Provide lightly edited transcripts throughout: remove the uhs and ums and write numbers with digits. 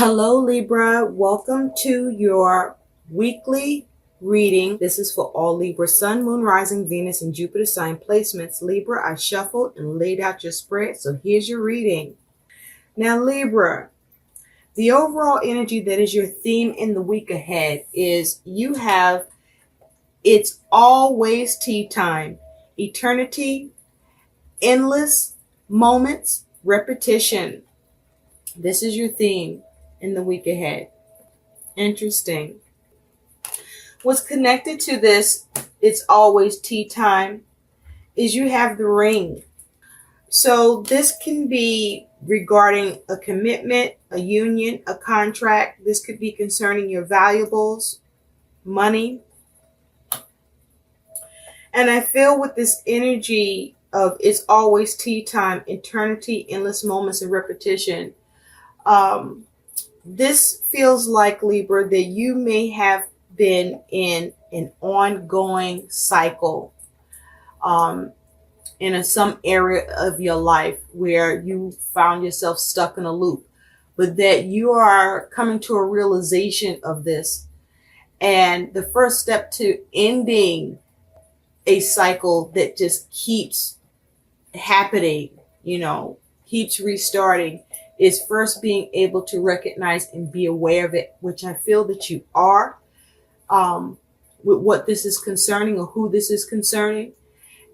Hello, Libra. Welcome to your weekly reading. This is for all Libra, Sun, Moon, Rising, Venus, and Jupiter sign placements. Libra, I shuffled and laid out your spread, so here's your reading. Now, Libra, the overall energy that is your theme in the week ahead is you have it's always tea time, eternity, endless moments, repetition. This is your theme in the week ahead. Interesting. What's connected to this, it's always tea time, is you have the ring. So this can be regarding a commitment, a union, a contract. This could be concerning your valuables, money. And I feel with this energy of it's always tea time, eternity, endless moments, and repetition, this feels like, Libra, that you may have been in an ongoing cycle in some area of your life where you found yourself stuck in a loop, but that you are coming to a realization of this. And the first step to ending a cycle that just keeps happening, keeps restarting, is first being able to recognize and be aware of it, which I feel that you are, with what this is concerning or who this is concerning.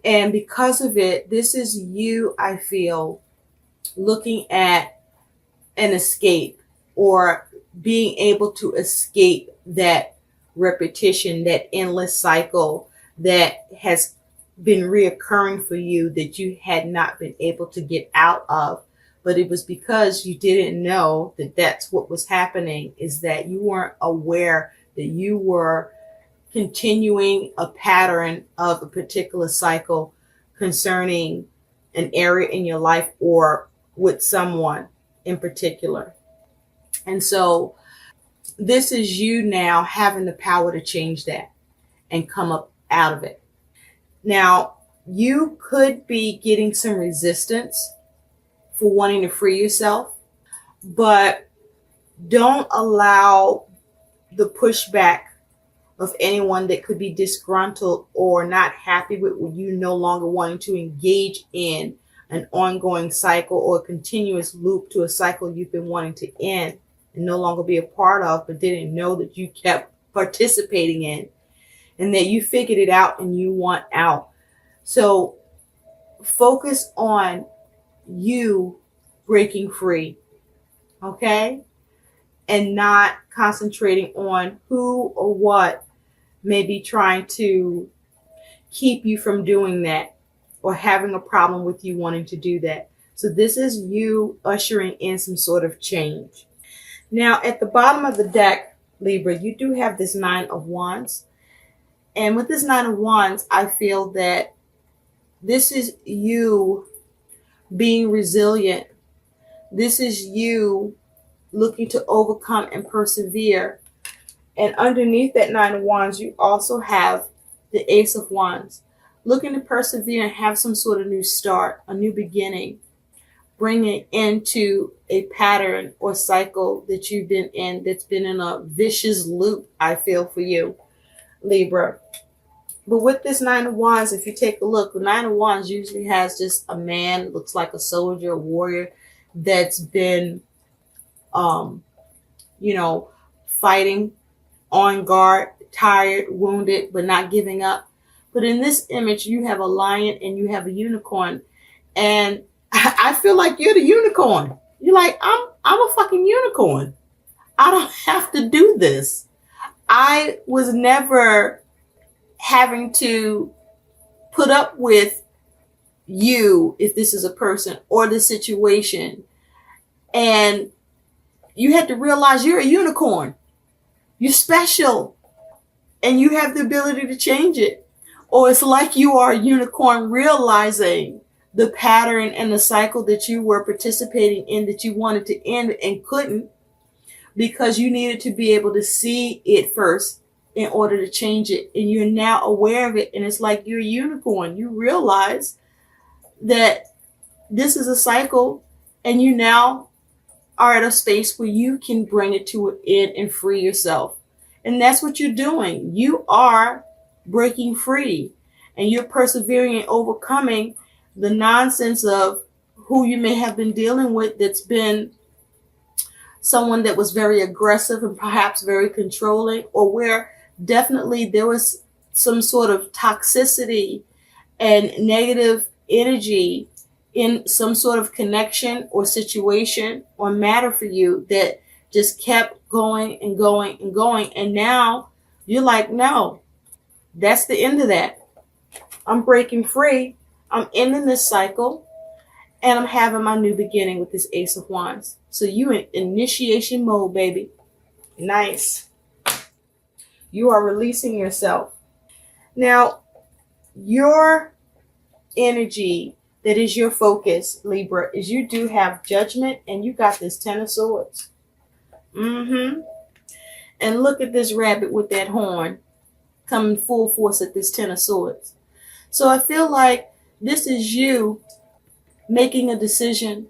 And because of it, this is you, I feel, looking at an escape or being able to escape that repetition, that endless cycle that has been reoccurring for you that you had not been able to get out of. But it was because you didn't know that that's what was happening, is that you weren't aware that you were continuing a pattern of a particular cycle concerning an area in your life or with someone in particular. And so this is you now having the power to change that and come up out of it. Now, you could be getting some resistance for wanting to free yourself, but don't allow the pushback of anyone that could be disgruntled or not happy with you no longer wanting to engage in an ongoing cycle or a continuous loop to a cycle you've been wanting to end and no longer be a part of, but didn't know that you kept participating in, and that you figured it out and you want out. So focus on you breaking free, okay? And not concentrating on who or what may be trying to keep you from doing that or having a problem with you wanting to do that. So this is you ushering in some sort of change. Now, at the bottom of the deck, Libra, you do have this Nine of Wands. And with this Nine of Wands, I feel that this is you being resilient. This is you looking to overcome and persevere. And underneath that Nine of Wands, you also have the Ace of Wands, looking to persevere and have some sort of new start, a new beginning, bringing into a pattern or cycle that you've been in that's been in a vicious loop, I feel, for you, Libra. But with this Nine of Wands, if you take a look, the Nine of Wands usually has just a man, looks like a soldier, a warrior, that's been, fighting, on guard, tired, wounded, but not giving up. But in this image, you have a lion and you have a unicorn. And I feel like you're the unicorn. You're like, I'm a fucking unicorn. I don't have to do this. I was never having to put up with you, if this is a person or the situation. And you had to realize you're a unicorn. You're special. And you have the ability to change it. Or it's like you are a unicorn realizing the pattern and the cycle that you were participating in that you wanted to end and couldn't, because you needed to be able to see it first in order to change it. And you're now aware of it. And it's like you're a unicorn. You realize that this is a cycle and you now are at a space where you can bring it to an end and free yourself. And that's what you're doing. You are breaking free, and you're persevering and overcoming the nonsense of who you may have been dealing with, that's been someone that was very aggressive and perhaps very controlling, or where definitely there was some sort of toxicity and negative energy in some sort of connection or situation or matter for you that just kept going and going and going. And now you're like, no, that's the end of that. I'm breaking free. I'm ending this cycle, and I'm having my new beginning with this Ace of Wands. So you in initiation mode, baby. Nice. You are releasing yourself. Now, your energy that is your focus, Libra, is you do have judgment, and you got this Ten of Swords. And look at this rabbit with that horn coming full force at this Ten of Swords. So I feel like this is you making a decision.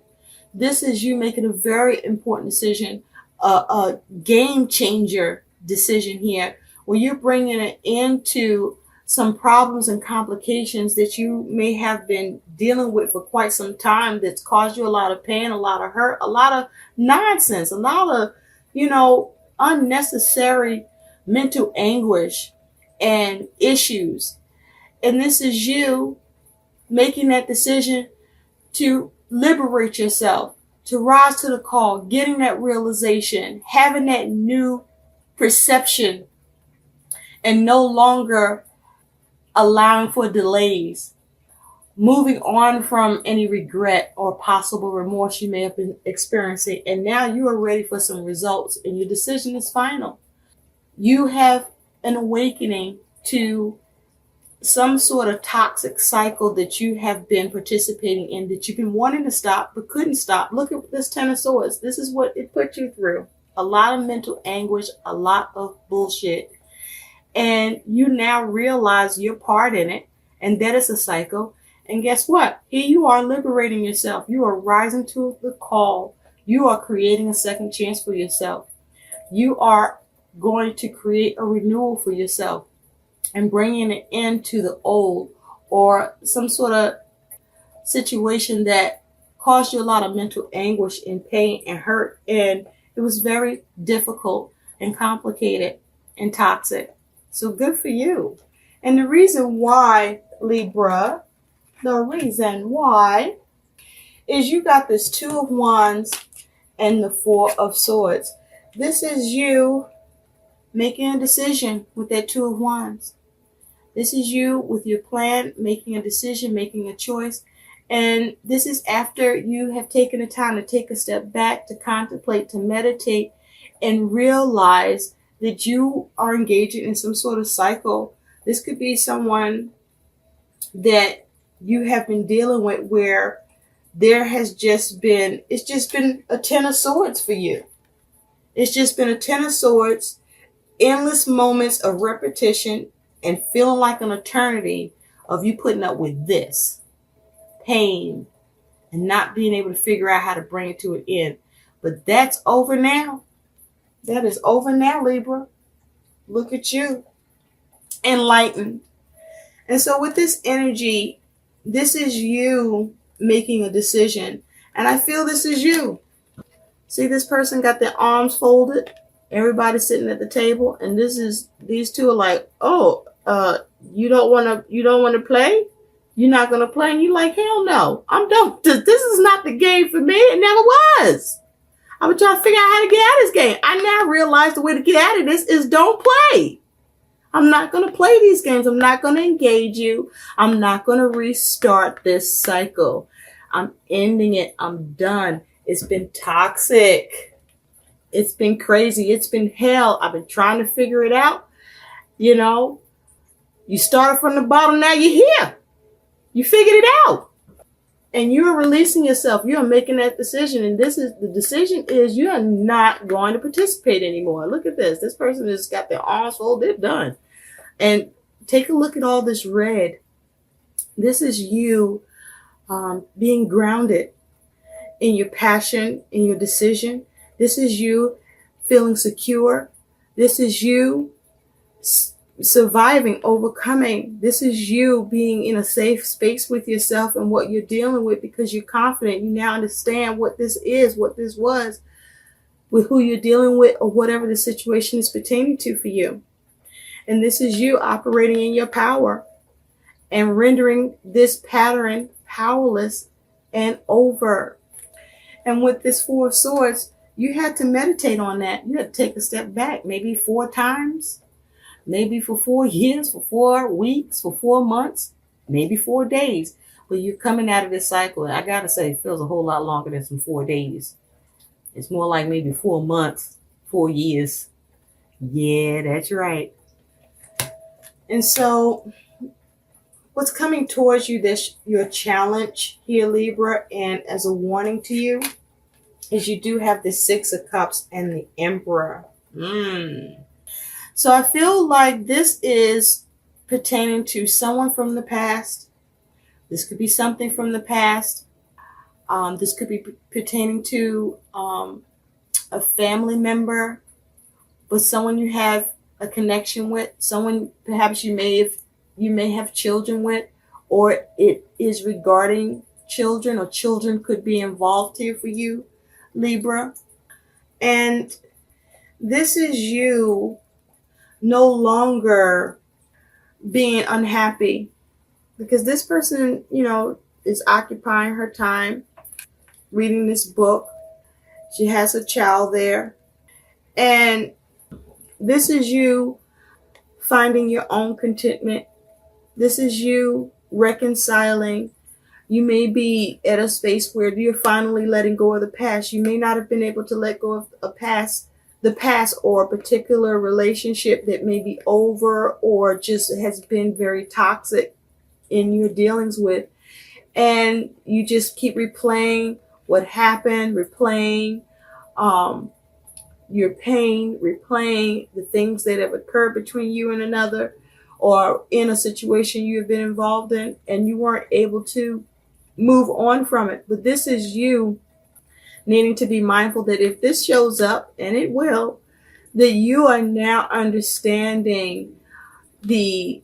This is you making a very important decision, a game changer decision here, where you're bringing it into some problems and complications that you may have been dealing with for quite some time, that's caused you a lot of pain, a lot of hurt, a lot of nonsense, a lot of, unnecessary mental anguish and issues. And this is you making that decision to liberate yourself, to rise to the call, getting that realization, having that new perception, and no longer allowing for delays, moving on from any regret or possible remorse you may have been experiencing. And now you are ready for some results, and your decision is final. You have an awakening to some sort of toxic cycle that you have been participating in, that you've been wanting to stop but couldn't stop. Look at this Ten of Swords. This is what it put you through. A lot of mental anguish, a lot of bullshit. And you now realize your part in it, and that is a cycle. And guess what? Here you are liberating yourself. You are rising to the call. You are creating a second chance for yourself. You are going to create a renewal for yourself and bringing it into the old, or some sort of situation that caused you a lot of mental anguish and pain and hurt. And it was very difficult and complicated and toxic. So good for you. And the reason why, Libra, is you got this Two of Wands and the Four of Swords. This is you making a decision with that Two of Wands. This is you with your plan, making a decision, making a choice. And this is after you have taken the time to take a step back, to contemplate, to meditate, and realize that you are engaging in some sort of cycle. This could be someone that you have been dealing with, where there has just been, it's just been a Ten of Swords for you. It's just been a Ten of Swords, endless moments of repetition and feeling like an eternity of you putting up with this pain and not being able to figure out how to bring it to an end. But that's over now. That is over now, Libra. Look at you, enlightened. And so with this energy, this is you making a decision. And I feel this is you. See, this person got their arms folded. Everybody's sitting at the table. And these two are like, you don't want to play? You're not going to play? And you're like, hell no. I'm done. This is not the game for me. It never was. I was trying to figure out how to get out of this game. I now realize the way to get out of this is don't play. I'm not going to play these games. I'm not going to engage you. I'm not going to restart this cycle. I'm ending it. I'm done. It's been toxic. It's been crazy. It's been hell. I've been trying to figure it out. You started from the bottom. Now you're here. You figured it out. And you're releasing yourself. You're making that decision. And the decision is you are not going to participate anymore. Look at this. This person has got their arms folded. They're done. And take a look at all this red. This is you being grounded. in your passion, in your decision. This is you feeling secure. This is you surviving, overcoming. This is you being in a safe space with yourself and what you're dealing with, because you're confident. You now understand what this is, what this was, with who you're dealing with, or whatever the situation is pertaining to for you. And this is you operating in your power and rendering this pattern powerless and over. And with this Four of Swords, you had to meditate on that. You had to take a step back, maybe 4 times, maybe for 4 years, for 4 weeks, for 4 months, maybe 4 days. But you're coming out of this cycle. And I got to say, it feels a whole lot longer than some 4 days. It's more like maybe 4 months, 4 years. Yeah, that's right. And so what's coming towards you, this your challenge here, Libra, and as a warning to you, is you do have the 6 of Cups and the Emperor. So I feel like this is pertaining to someone from the past. This could be something from the past. This could be pertaining to a family member, but someone you have a connection with, someone perhaps you may have children with, or it is regarding children, or children could be involved here for you, Libra. And this is you no longer being unhappy, because this person, is occupying her time reading this book. She has a child there. And this is you finding your own contentment. This is you reconciling. You may be at a space where you're finally letting go of the past. You may not have been able to let go of the past, or a particular relationship that may be over, or just has been very toxic in your dealings with. And you just keep replaying what happened, replaying your pain, replaying the things that have occurred between you and another, or in a situation you have been involved in, and you weren't able to move on from it. But this is you needing to be mindful that if this shows up, and it will, that you are now understanding the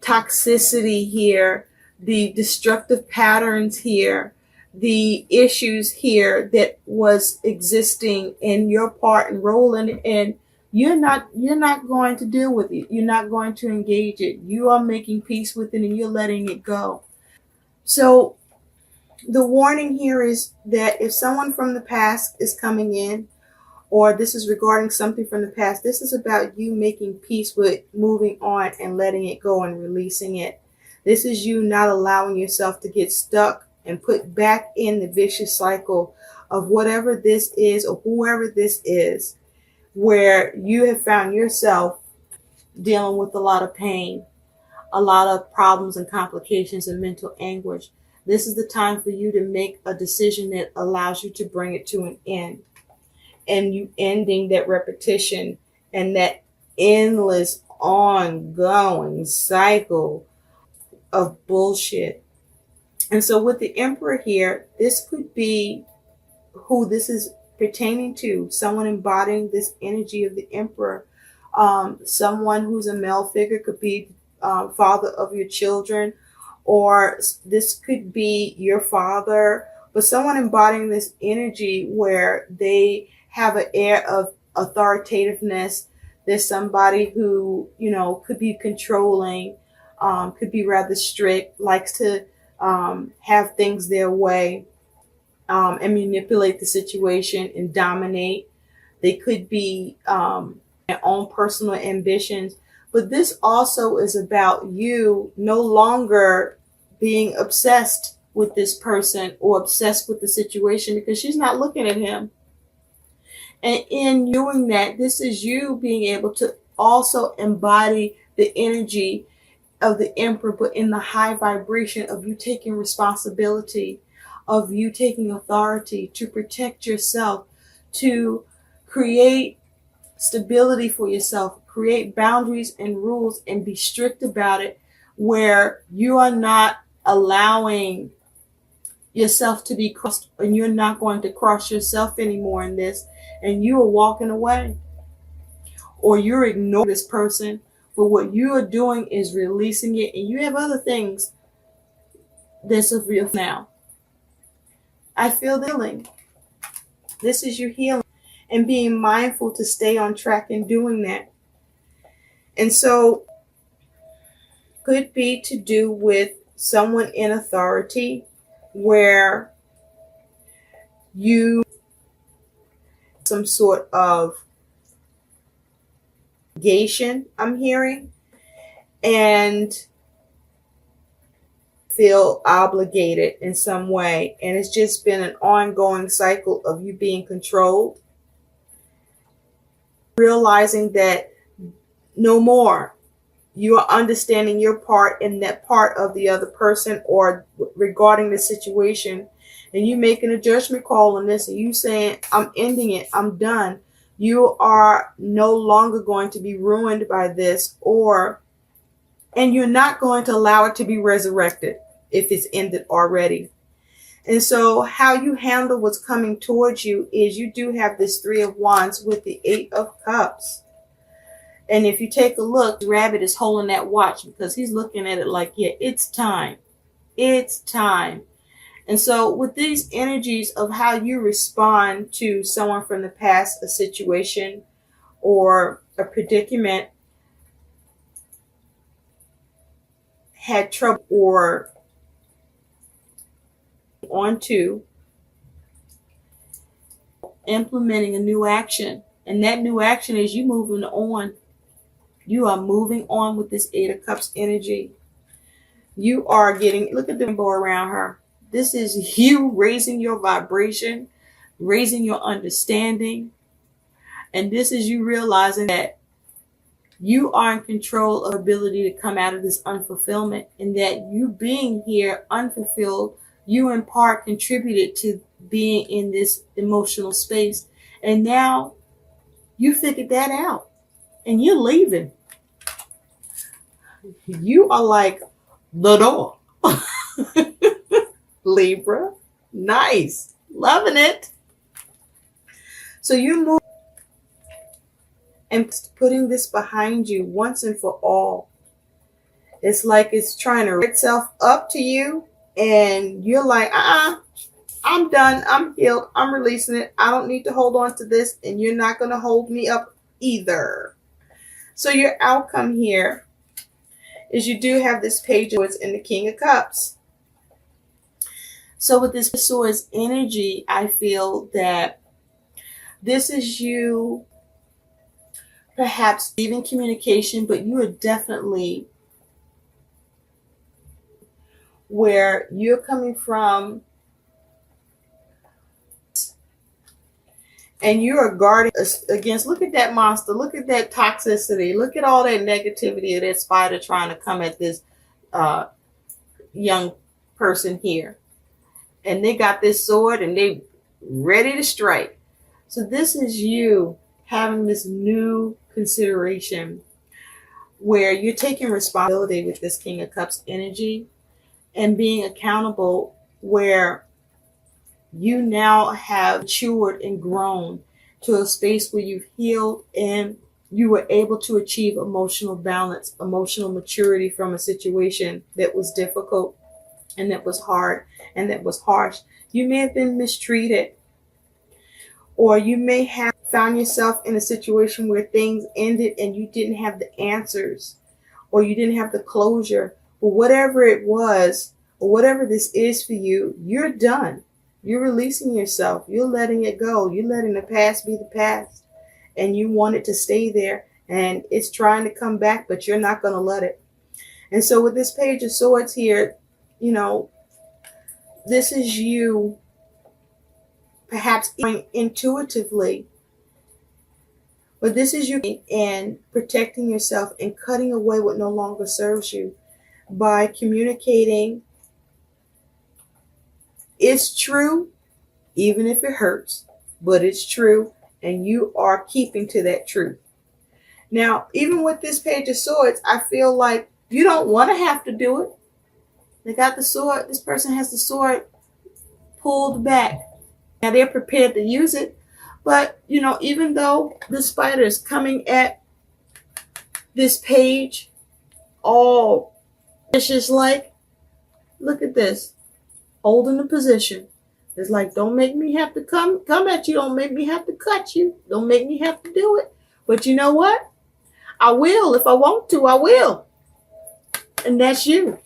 toxicity here, the destructive patterns here, the issues here that was existing in your part and role in it, and you're not going to deal with it. You're not going to engage it. You are making peace with it, and you're letting it go. So the warning here is that if someone from the past is coming in, or this is regarding something from the past, this is about you making peace with moving on and letting it go and releasing it. This is you not allowing yourself to get stuck and put back in the vicious cycle of whatever this is, or whoever this is, where you have found yourself dealing with a lot of pain, a lot of problems and complications and mental anguish. This is the time for you to make a decision that allows you to bring it to an end, and you ending that repetition and that endless ongoing cycle of bullshit. And so with the Emperor here, this could be who this is pertaining to, someone embodying this energy of the Emperor. Someone who's a male figure, could be father of your children, or this could be your father, but someone embodying this energy where they have an air of authoritativeness. There's somebody who, could be controlling, could be rather strict, likes to have things their way, and manipulate the situation and dominate. They could be their own personal ambitions. But this also is about you no longer being obsessed with this person or obsessed with the situation, because she's not looking at him. And in doing that, this is you being able to also embody the energy of the Emperor, but in the high vibration of you taking responsibility, of you taking authority to protect yourself, to create stability for yourself, create boundaries and rules, and be strict about it, where you are not allowing yourself to be crossed, and you're not going to cross yourself anymore in this, and you are walking away, or you're ignoring this person. But what you are doing is releasing it, and you have other things that's of real now. I feel the healing. This is your healing, and being mindful to stay on track in doing that. And so, could be to do with someone in authority, where you some sort of obligation, I'm hearing, and feel obligated in some way. And it's just been an ongoing cycle of you being controlled, realizing that no more. You are understanding your part in that part of the other person or regarding the situation, and you making a judgment call on this, and you saying, I'm ending it, I'm done. You are no longer going to be ruined by this, and you're not going to allow it to be resurrected if it's ended already. And so how you handle what's coming towards you is you do have this 3 of Wands with the 8 of Cups. And if you take a look, the rabbit is holding that watch because he's looking at it like, yeah, it's time. It's time. And so with these energies of how you respond to someone from the past, a situation or a predicament, had trouble or onto implementing a new action. And that new action is you moving on. You are moving on with this 8 of Cups energy. You are getting, look at the rainbow around her. This is you raising your vibration, raising your understanding. And this is you realizing that you are in control of ability to come out of this unfulfillment, and that you being here unfulfilled, you in part contributed to being in this emotional space. And now you figured that out and you're leaving. You are like the door. Libra. Nice. Loving it. So you move and putting this behind you once and for all. It's like it's trying to rid itself up to you, and you're like, I'm done. I'm healed. I'm releasing it. I don't need to hold on to this, and you're not going to hold me up either. So your outcome here is you do have this Page of Swords and the King of Cups. So with this Swords energy, I feel that this is you perhaps leaving communication, but you are definitely where you're coming from, and you are guarding against, look at that monster, look at that toxicity, look at all that negativity of that spider trying to come at this young person here. And they got this sword and they ready to strike. So this is you having this new consideration where you're taking responsibility with this King of Cups energy and being accountable, where you now have matured and grown to a space where you've healed and you were able to achieve emotional balance, emotional maturity from a situation that was difficult and that was hard and that was harsh. You may have been mistreated, or you may have found yourself in a situation where things ended and you didn't have the answers, or you didn't have the closure, or whatever it was, or whatever this is for you, you're done. You're releasing yourself. You're letting it go. You're letting the past be the past, and you want it to stay there, and it's trying to come back, but you're not going to let it. And so with this Page of Swords here, you know, this is you perhaps intuitively, but this is you in protecting yourself and cutting away what no longer serves you by communicating. It's true, even if it hurts, but it's true, and you are keeping to that truth. Now, even with this Page of Swords, I feel like you don't want to have to do it. They got the sword. This person has the sword pulled back. Now they're prepared to use it, but you know, even though the spider is coming at this page, all vicious like, look at this, holding the position. It's like, don't make me have to come at you. Don't make me have to cut you. Don't make me have to do it. But you know what? I will. If I want to, I will. And that's you.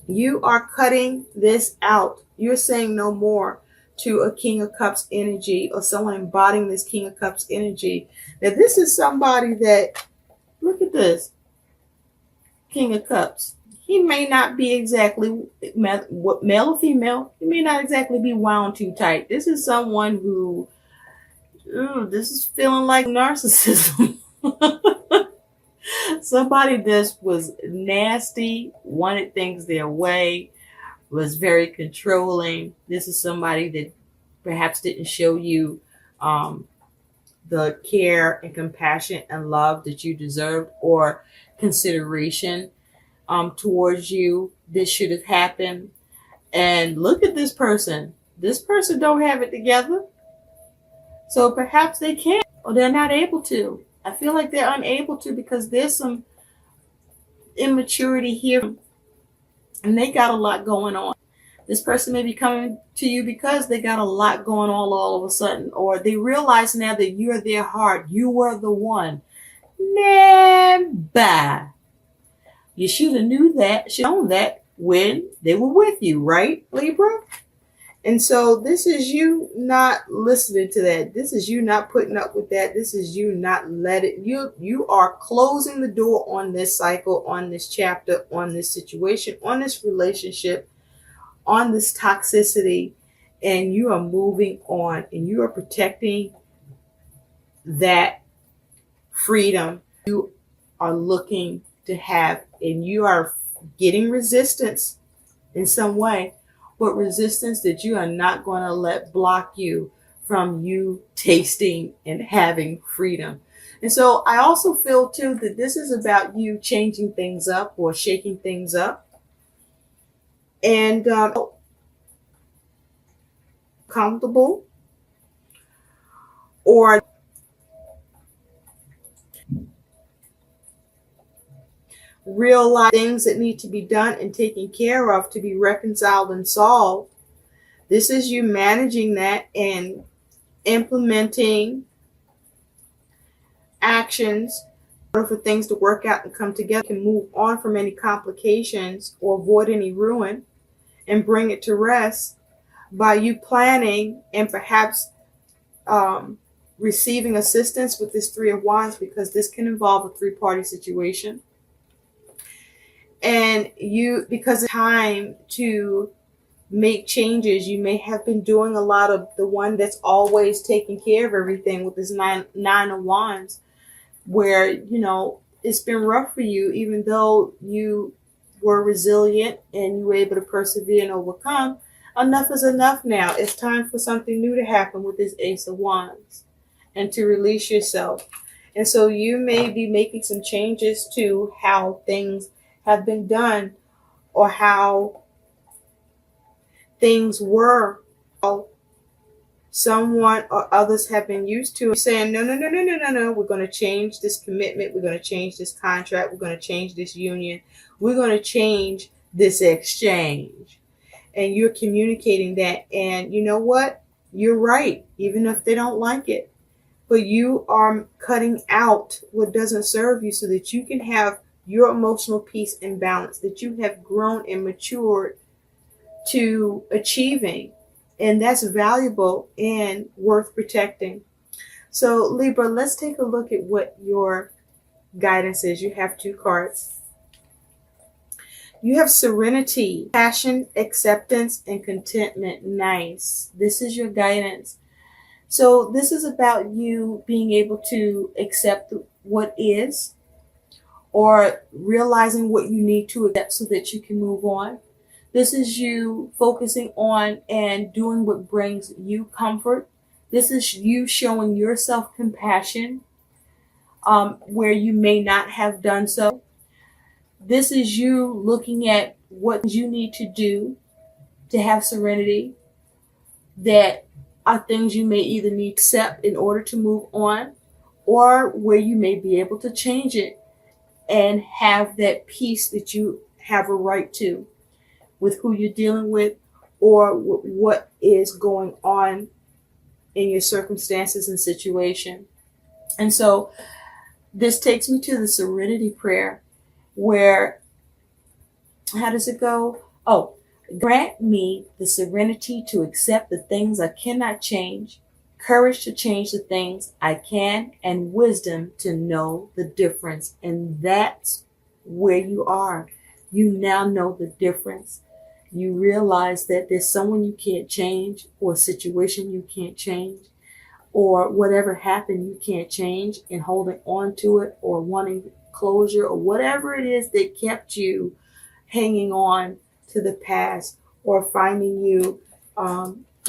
You are cutting this out. You're saying no more to a King of Cups energy or someone embodying this King of Cups energy. Now, this is somebody that, look at this, King of Cups. He may not be exactly male or female. He may not exactly be wound too tight. This is someone who, this is feeling like narcissism. Somebody that was nasty, wanted things their way, was very controlling. This is somebody that perhaps didn't show you the care and compassion and love that you deserved, or consideration towards you. This should have happened. And look at this person. This person don't have it together. So perhaps they can't, or they're not able to. I feel like they're unable to because there's some immaturity here and they got a lot going on. This person may be coming to you because they got a lot going on all of a sudden, or they realize now that you're their heart. You were the one. Man, bye. You should have known that when they were with you, right, Libra? And so this is you not listening to that. This is you not putting up with that. This is you not letting, you are closing the door on this cycle, on this chapter, on this situation, on this relationship, on this toxicity, and you are moving on and you are protecting that freedom you are looking to have, and you are getting resistance in some way, but resistance that you are not going to let block you from you tasting and having freedom. And so I also feel too that this is about you changing things up or shaking things up and comfortable, or realize things that need to be done and taken care of to be reconciled and solved. This is you managing that and implementing actions in order for things to work out and come together. You can move on from any complications or avoid any ruin and bring it to rest by you planning and perhaps receiving assistance with this Three of Wands, because this can involve a three-party situation. And you, because it's time to make changes, you may have been doing a lot of the one that's always taking care of everything with this nine of Wands, where, you know, it's been rough for you, even though you were resilient and you were able to persevere and overcome. Enough is enough now. It's time for something new to happen with this Ace of Wands and to release yourself. And so you may be making some changes to how things have been done or how things were, how someone or others have been used to. You're saying, no, we're going to change this commitment. We're going to change this contract. We're going to change this union. We're going to change this exchange. And you're communicating that. And you know what? You're right, even if they don't like it. But you are cutting out what doesn't serve you so that you can have your emotional peace and balance that you have grown and matured to achieving. And that's valuable and worth protecting. So Libra, let's take a look at what your guidance is. You have two cards. You have serenity, passion, acceptance, and contentment. Nice. This is your guidance. So this is about you being able to accept what is, or realizing what you need to accept so that you can move on. This is you focusing on and doing what brings you comfort. This is you showing yourself compassion where you may not have done so. This is you looking at what you need to do to have serenity, that are things you may either need to accept in order to move on, or where you may be able to change it and have that peace that you have a right to with who you're dealing with, or what is going on in your circumstances and situation. And so this takes me to the serenity prayer, where, how does it go? Oh, grant me the serenity to accept the things I cannot change, courage to change the things I can, and wisdom to know the difference. And that's where you are. You now know the difference. You realize that there's someone you can't change, or a situation you can't change, or whatever happened you can't change, and holding on to it or wanting closure or whatever it is that kept you hanging on to the past, or finding you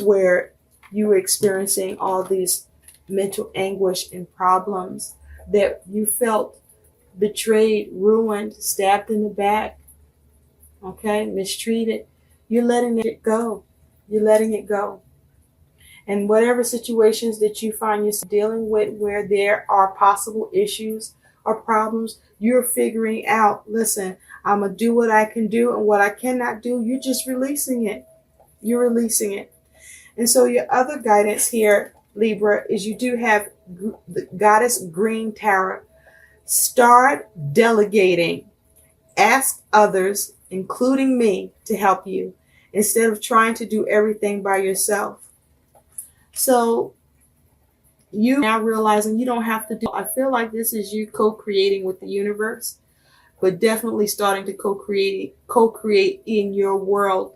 where you were experiencing all these mental anguish and problems, that you felt betrayed, ruined, stabbed in the back, okay, mistreated. You're letting it go. You're letting it go. And whatever situations that you find yourself dealing with where there are possible issues or problems, you're figuring out, listen, I'm going to do what I can do, and what I cannot do, you're just releasing it. You're releasing it. And so your other guidance here, Libra, is you do have the Goddess Green Tarot. Start delegating. Ask others, including me, to help you, instead of trying to do everything by yourself. So you now realizing you don't have to do, I feel like this is you co-creating with the universe, but definitely starting to co-create in your world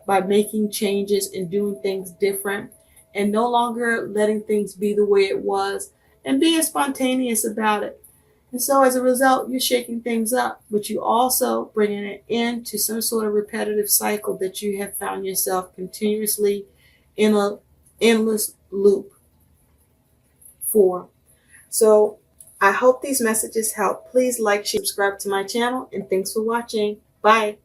by making changes and doing things different, and no longer letting things be the way it was, and being spontaneous about it. And so as a result, you're shaking things up, but you also bringing it into some sort of repetitive cycle that you have found yourself continuously in a endless loop for. So I hope these messages help. Please like, share, subscribe to my channel, and thanks for watching. Bye.